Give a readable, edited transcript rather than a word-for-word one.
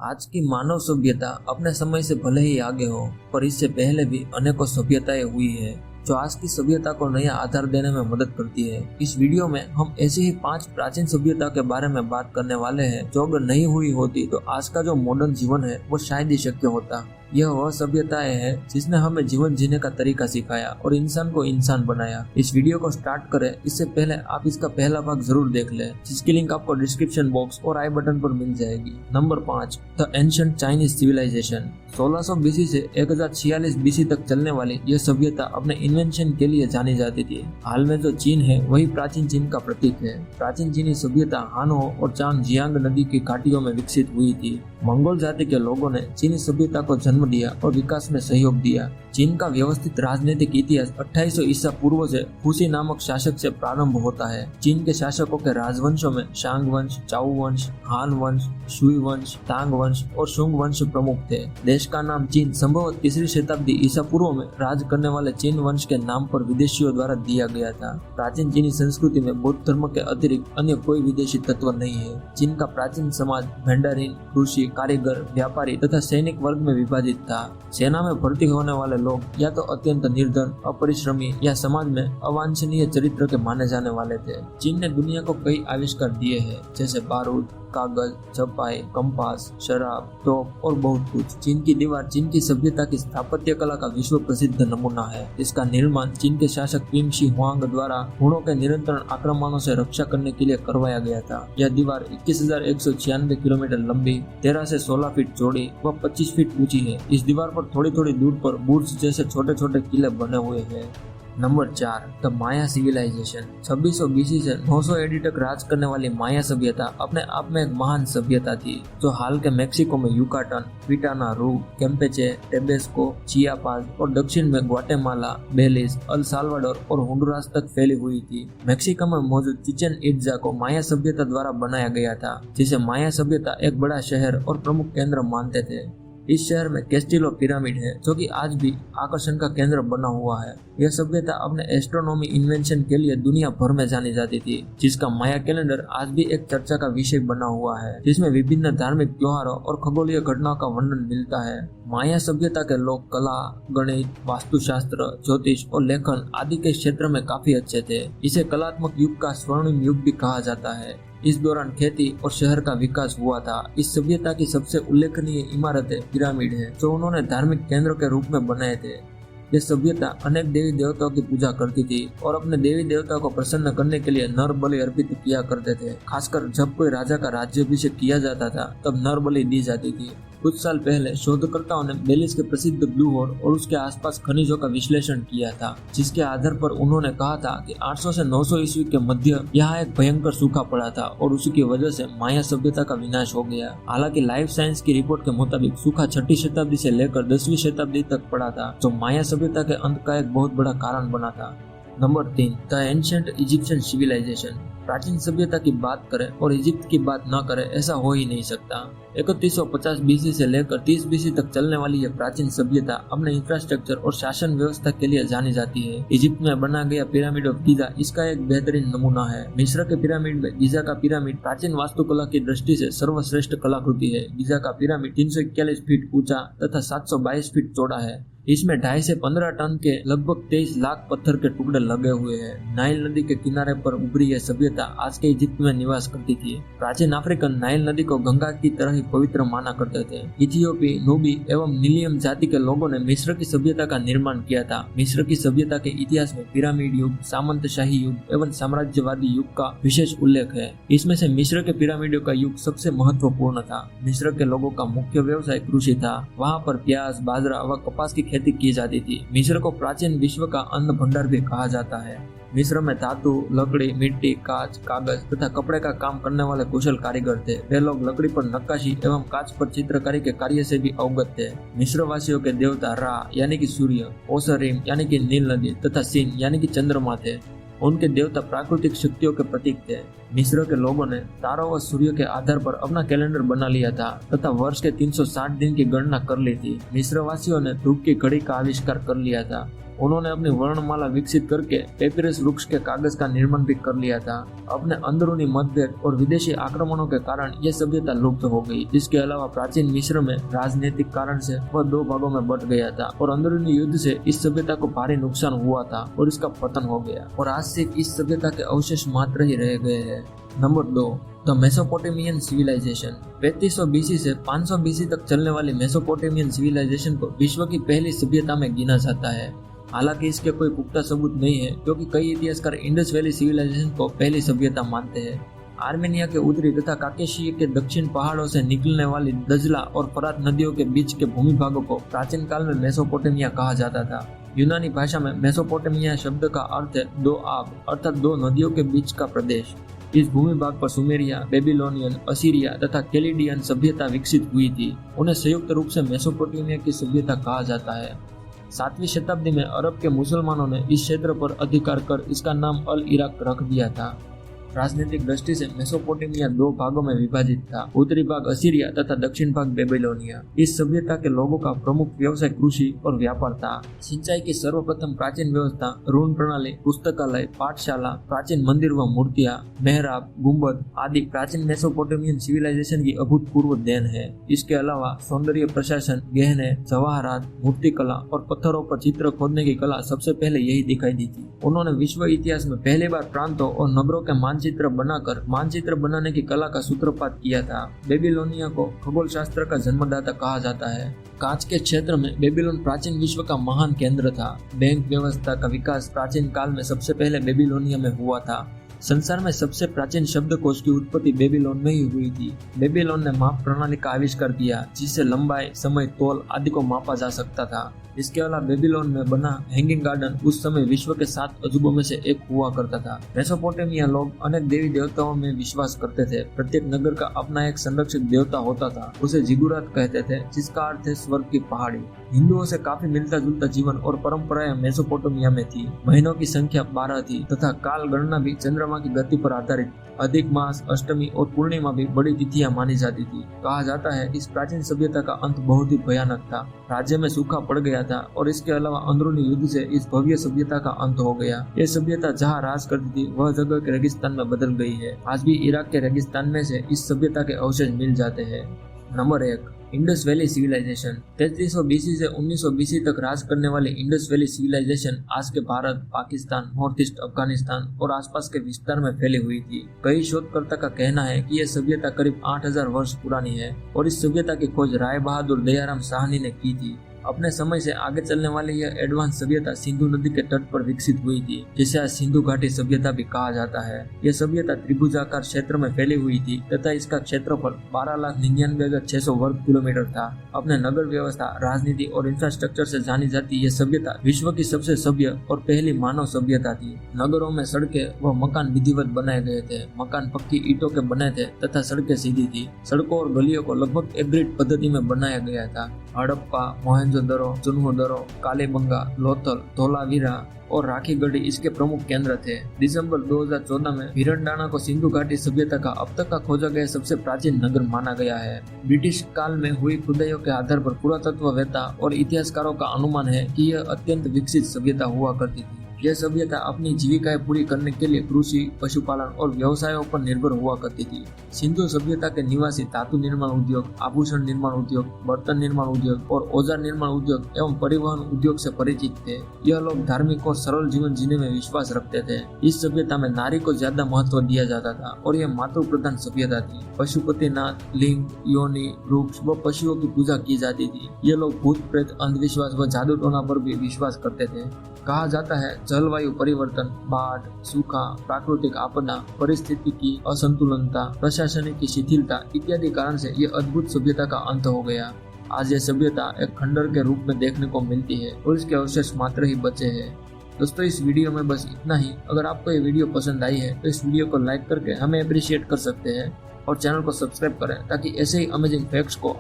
आज की मानव सभ्यता अपने समय से भले ही आगे हो, पर इससे पहले भी अनेकों सभ्यताएं हुई है जो आज की सभ्यता को नया आधार देने में मदद करती है। इस वीडियो में हम ऐसी ही 5 प्राचीन सभ्यता के बारे में बात करने वाले हैं जो अगर नहीं हुई होती तो आज का जो मॉडर्न जीवन है वो शायद ही शक्य होता। यह वह सभ्यताएं है जिसने हमें जीवन जीने का तरीका सिखाया और इंसान को इंसान बनाया। इस वीडियो को स्टार्ट करें इससे पहले आप इसका पहला भाग जरूर देख लें, जिसकी लिंक आपको डिस्क्रिप्शन बॉक्स और आई बटन पर मिल जाएगी। Number 5, the ancient Chinese civilisation. 1600 BC से 1046 बीसी तक चलने वाली यह सभ्यता अपने इन्वेंशन के लिए जानी जाती थी। हाल में जो चीन है वही प्राचीन चीन का प्रतीक है। प्राचीन चीनी सभ्यता हानहो और चांगजियांग नदी की घाटियों में विकसित हुई थी। मंगोल जाति के लोगों ने चीनी सभ्यता को जन्म दिया और विकास में सहयोग दिया। चीन का व्यवस्थित राजनीतिक इतिहास 2800 ईसा पूर्व से फूसी नामक शासक से प्रारंभ होता है। चीन के शासकों के राजवंशों में शांग वंश, चाउ वंश, हान वंश, शुई वंश, तांग वंश और शुंग वंश प्रमुख थे। देश का नाम चीन संभवतः 3री शताब्दी ईसा पूर्व में राज करने वाले चीन वंश के नाम पर विदेशियों द्वारा दिया गया था। प्राचीन चीनी संस्कृति में बौद्ध धर्म के अतिरिक्त अन्य कोई विदेशी तत्व नहीं है। चीन का प्राचीन समाज भंडारीन, कृषि, कारीगर, व्यापारी तथा सैनिक वर्ग में विभाजित था। सेना में भर्ती होने वाले लोग या तो अत्यंत निर्धन, अपरिश्रमी या समाज में अवांछनीय चरित्र के माने जाने वाले थे। चीन ने दुनिया को कई आविष्कार दिए हैं, जैसे बारूद, कागज, छपाई, कंपास, शराब, तोप और बहुत कुछ। चीन की दीवार चीन की सभ्यता की स्थापत्य कला का विश्व प्रसिद्ध नमूना है। इसका निर्माण चीन के शासक किंग शी हुआंग द्वारा हुनों के निरंतर आक्रमणों से रक्षा करने के लिए करवाया गया था। यह दीवार 21,196 किलोमीटर लंबी, 13 से 16 फीट चौड़ी व 25 फीट ऊंची है। इस दीवार पर थोड़ी थोड़ी दूर पर बुर्ज जैसे छोटे छोटे किले बने हुए हैं। Number 4, the Maya civilisation. 2600 BC से 900 एडी तक राज करने वाली माया सभ्यता अपने आप में एक महान सभ्यता थी, जो हाल के मेक्सिको में युकाटन, क्विटाना रू, कैम्पेचे, टेबेस्को, चियापास और दक्षिण में ग्वाटेमाला, बेलिज, अल साल्वाडोर और होंडुरास तक फैली हुई थी। मेक्सिको में मौजूद चिचेन इट्जा को माया सभ्यता द्वारा बनाया गया था, जिसे माया सभ्यता एक बड़ा शहर और प्रमुख केंद्र मानते थे। इस शहर में कैस्टिलो पिरामिड है, जो कि आज भी आकर्षण का केंद्र बना हुआ है। यह सभ्यता अपने एस्ट्रोनॉमी इन्वेंशन के लिए दुनिया भर में जानी जाती थी, जिसका माया कैलेंडर आज भी एक चर्चा का विषय बना हुआ है, जिसमें विभिन्न धार्मिक त्योहारों और खगोलीय घटनाओं का वर्णन मिलता है। माया सभ्यता के लोग कला, गणित, वास्तुशास्त्र, ज्योतिष और लेखन आदि के क्षेत्र में काफी अच्छे थे। इसे कलात्मक युग का स्वर्णिम युग भी कहा जाता है। इस दौरान खेती और शहर का विकास हुआ था। इस सभ्यता की सबसे उल्लेखनीय इमारतें पिरामिड है, जो उन्होंने धार्मिक केंद्र के रूप में बनाए थे। यह सभ्यता अनेक देवी देवताओं की पूजा करती थी और अपने देवी देवताओं को प्रसन्न करने के लिए नर बलि अर्पित किया करते थे। खासकर जब कोई राजा का राज्याभिषेक किया जाता था तब नर बलि दी जाती थी। कुछ साल पहले शोधकर्ताओं ने बेलिज के प्रसिद्ध ब्लू होल और उसके आसपास खनिजों का विश्लेषण किया था, जिसके आधार पर उन्होंने कहा था कि 800 से 900 ईस्वी के मध्य यहाँ एक भयंकर सूखा पड़ा था और उसकी वजह से माया सभ्यता का विनाश हो गया। हालांकि लाइफ साइंस की रिपोर्ट के मुताबिक सूखा 6ठी शताब्दी से लेकर 10वीं शताब्दी तक पड़ा था, जो माया सभ्यता के अंत का एक बहुत बड़ा कारण बना था। Number 3, the ancient Egyptian civilization. प्राचीन सभ्यता की बात करें और इजिप्ट की बात न करें ऐसा हो ही नहीं सकता। 3150 बीसी से लेकर 30 बीसी तक चलने वाली यह प्राचीन सभ्यता अपने इंफ्रास्ट्रक्चर और शासन व्यवस्था के लिए जानी जाती है। इजिप्ट में बना गया पिरामिड ऑफ गिजा इसका एक बेहतरीन नमूना है। मिस्र के पिरामिड में गिजा का पिरामिड प्राचीन वास्तुकला की दृष्टि से सर्वश्रेष्ठ कलाकृति है। गिजा का पिरामिड 341 फीट ऊंचा तथा 722 फीट चौड़ा है। इसमें 2.5 से 15 टन के लगभग 23 लाख पत्थर के टुकड़े लगे हुए हैं। नाइल नदी के किनारे पर उभरी यह सभ्यता आज के इजिप्ट में निवास करती थी। प्राचीन अफ्रीकन नाइल नदी को गंगा की तरह ही पवित्र माना करते थे। इथियोपी, नूबी एवं नीलियम जाति के लोगों ने मिस्र की सभ्यता का निर्माण किया था। मिस्र की सभ्यता के इतिहास में पिरामिड युग, सामंतशाही युग एवं साम्राज्यवादी युग का विशेष उल्लेख है। इसमें से मिस्र के पिरामिडों का युग सबसे महत्वपूर्ण था। मिस्र के लोगों का मुख्य व्यवसाय कृषि था। वहाँ पर प्याज, बाजरा व कपास की खेती की जाती थी। मिस्र को प्राचीन विश्व का अन्न भंडार भी कहा जाता है। मिस्र में धातु, लकड़ी, मिट्टी, कांच, कागज तथा कपड़े का काम करने वाले कुशल कारीगर थे। वे लोग लकड़ी पर नक्काशी एवं कांच पर चित्रकारी के कार्य से भी अवगत थे। मिस्र वासियों के देवता रा यानी कि सूर्य, ओसरिम यानी कि नील नदी तथा सिन यानी कि चंद्रमा थे। उनके देवता प्राकृतिक शक्तियों के प्रतीक थे। मिस्र के लोगों ने तारों व सूर्य के आधार पर अपना कैलेंडर बना लिया था तथा वर्ष के 360 दिन की गणना कर ली थी। मिस्र वासियों ने धूप की घड़ी का आविष्कार कर लिया था। उन्होंने अपनी वर्णमाला विकसित करके पेपिरस वृक्ष के कागज का निर्माण भी कर लिया था। अपने अंदरूनी मतभेद और विदेशी आक्रमणों के कारण यह सभ्यता लुप्त हो गई। इसके अलावा प्राचीन मिस्र में राजनीतिक कारण से वह 2 भागों में बट गया था और अंदरूनी युद्ध से इस सभ्यता को भारी नुकसान हुआ था और इसका पतन हो गया और आज सिर्फ इस सभ्यता के अवशेष मात्र ही रह गए हैं। Number 2, the Mesopotamian civilization. 3500 BC से 500 BC तक चलने वाली मेसोपोटामियन सिविलाइजेशन को विश्व की पहली सभ्यता में गिना जाता है। हालांकि इसके कोई पुख्ता सबूत नहीं है, क्योंकि कई इतिहासकार इंडस वैली सिविलाइजेशन को पहली सभ्यता मानते हैं। आर्मेनिया के उत्तरी तथा काकेशिया के दक्षिण पहाड़ों से निकलने वाली दजला और फरात नदियों के बीच के भूमि भागों को प्राचीन काल में मेसोपोटामिया कहा जाता था। यूनानी भाषा में मेसोपोटामिया शब्द का अर्थ है 2 आब अर्थात 2 नदियों के बीच का प्रदेश। इस भूमि भाग पर सुमेरिया, बेबीलोनियन, असीरिया तथा कैलिडियन सभ्यता विकसित हुई थी। उन्हें संयुक्त रूप से मेसोपोटामिया की सभ्यता कहा जाता है। 7वीं शताब्दी में अरब के मुसलमानों ने इस क्षेत्र पर अधिकार कर इसका नाम अल इराक रख दिया था। राजनीतिक दृष्टि से मेसोपोटामिया 2 भागों में विभाजित था, उत्तरी भाग असीरिया तथा दक्षिण भाग बेबीलोनिया। इस सभ्यता के लोगों का प्रमुख व्यवसाय कृषि और व्यापार था। सिंचाई की सर्वप्रथम प्राचीन व्यवस्था, ऋण प्रणाली, पुस्तकालय, पाठशाला, प्राचीन मंदिर व मूर्तियां, मेहराब, गुंबद आदि प्राचीन मेसोपोटामियन सिविलाइजेशन की अभूतपूर्व देन है। इसके अलावा सौंदर्य प्रशासन, गहने, जवाहरात, मूर्तिकला और पत्थरों पर चित्र खोदने की कला सबसे पहले यही दिखाई दी थी। उन्होंने विश्व इतिहास में पहली बार प्रांतों और नगरों के मानचित्र बनाकर मानचित्र बनाने की कला का सूत्रपात किया था। बेबीलोनिया को खगोल शास्त्र का जन्मदाता कहा जाता है। कांच के क्षेत्र में बेबीलोन प्राचीन विश्व का महान केंद्र था। बैंक व्यवस्था का विकास प्राचीन काल में सबसे पहले बेबीलोनिया में हुआ था। संसार में सबसे प्राचीन शब्दकोश की उत्पत्ति बेबीलोन में ही हुई थी। बेबीलोन ने माप प्रणाली का आविष्कार किया, जिससे लंबाई, समय, तौल आदि को मापा जा सकता था। इसके अलावा बेबीलोन में बना हैंगिंग गार्डन उस समय विश्व के 7 अजूबों में से एक हुआ करता था। मेसोपोटामिया लोग अनेक देवी देवताओं में विश्वास करते थे। प्रत्येक नगर का अपना एक संरक्षक देवता होता था। उसे जिगुरात कहते थे, जिसका अर्थ है स्वर्ग की पहाड़ी। हिंदुओं से काफी मिलता जुलता जीवन और परंपराएं मेसोपोटामिया में थी। महीनों की संख्या 12 थी तथा काल गणना भी चंद्रमा की गति पर आधारित। अधिक मास, अष्टमी और पूर्णिमा भी बड़ी तिथियां मानी जाती थी। कहा जाता है इस प्राचीन सभ्यता का अंत बहुत ही भयानक था। राज्य में सूखा पड़ गया था और इसके अलावा अंदरूनी युद्ध से इस भव्य सभ्यता का अंत हो गया। ये सभ्यता जहाँ राज करती थी वह जगह के रेगिस्तान में बदल गई है। आज भी इराक के रेगिस्तान में से इस सभ्यता के अवशेष मिल जाते हैं। Number 1, Indus valley civilization. 3300 BC से 1900 BC तक राज करने वाली इंडस वैली सिविलाइजेशन आज के भारत, पाकिस्तान, नॉर्थ ईस्ट अफगानिस्तान और आसपास के विस्तार में फैली हुई थी। कई शोधकर्ता का कहना है कि यह सभ्यता करीब 8000 वर्ष पुरानी है और इस सभ्यता की खोज राय बहादुर दयाराम साहनी ने की थी। अपने समय से आगे चलने वाली यह एडवांस सभ्यता सिंधु नदी के तट पर विकसित हुई थी, जिसे आज सिंधु घाटी सभ्यता भी कहा जाता है। यह सभ्यता त्रिभुजाकार क्षेत्र में फैली हुई थी तथा इसका क्षेत्रफल 12,99,600 वर्ग किलोमीटर था। अपने नगर व्यवस्था, राजनीति और इंफ्रास्ट्रक्चर से जानी जाती यह सभ्यता विश्व की सबसे सभ्य और पहली मानव सभ्यता थी। नगरों में सड़कें व मकान विधिवत बनाए गए थे। मकान पक्की ईंटों के बने थे तथा सड़कें सीधी थी। सड़कों और गलियों को लगभग एक ग्रिड पद्धति में बनाया गया था। हड़प्पा, मोहनजोदड़ो, चुनमुदरो, कालीबंगा, लोथल, धोलावीरा और राखीगढ़ी इसके प्रमुख केंद्र थे। दिसंबर 2014 में भिरंडाना को सिंधु घाटी सभ्यता का अब तक का खोजा गया सबसे प्राचीन नगर माना गया है। ब्रिटिश काल में हुई खुदाइयों के आधार पर पुरातत्ववेत्ता और इतिहासकारों का अनुमान है कि यह अत्यंत विकसित सभ्यता हुआ करती थी। यह सभ्यता अपनी जीविकाएं पूरी करने के लिए कृषि, पशुपालन और व्यवसायों पर निर्भर हुआ करती थी। सिंधु सभ्यता के निवासी धातु निर्माण उद्योग, आभूषण निर्माण उद्योग, बर्तन निर्माण उद्योग और औजार निर्माण उद्योग एवं परिवहन उद्योग से परिचित थे। यह लोग धार्मिक और सरल जीवन जीने में विश्वास रखते थे। इस सभ्यता में नारी को ज्यादा महत्व दिया जाता था और यह मातृ प्रधान सभ्यता थी। पशुपतिनाथ, लिंग, योनि, वृक्ष व पशुओं की पूजा की जाती थी। ये लोग भूत प्रेत, अंधविश्वास व जादू टोना पर भी विश्वास करते थे। कहा जाता है जलवायु परिवर्तन, बाढ़, सूखा, प्राकृतिक आपदा, परिस्थिति की असंतुलनता, प्रशासनिक की शिथिलता इत्यादि कारण से यह अद्भुत सभ्यता का अंत हो गया। आज यह सभ्यता एक खंडर के रूप में देखने को मिलती है और इसके अवशेष मात्र ही बचे हैं। दोस्तों, इस वीडियो में बस इतना ही। अगर आपको ये वीडियो पसंद आई है तो इस वीडियो को लाइक करके हमें अप्रिशिएट कर सकते हैं और चैनल को सब्सक्राइब करें ताकि ऐसे ही अमेजिंग फैक्ट्स को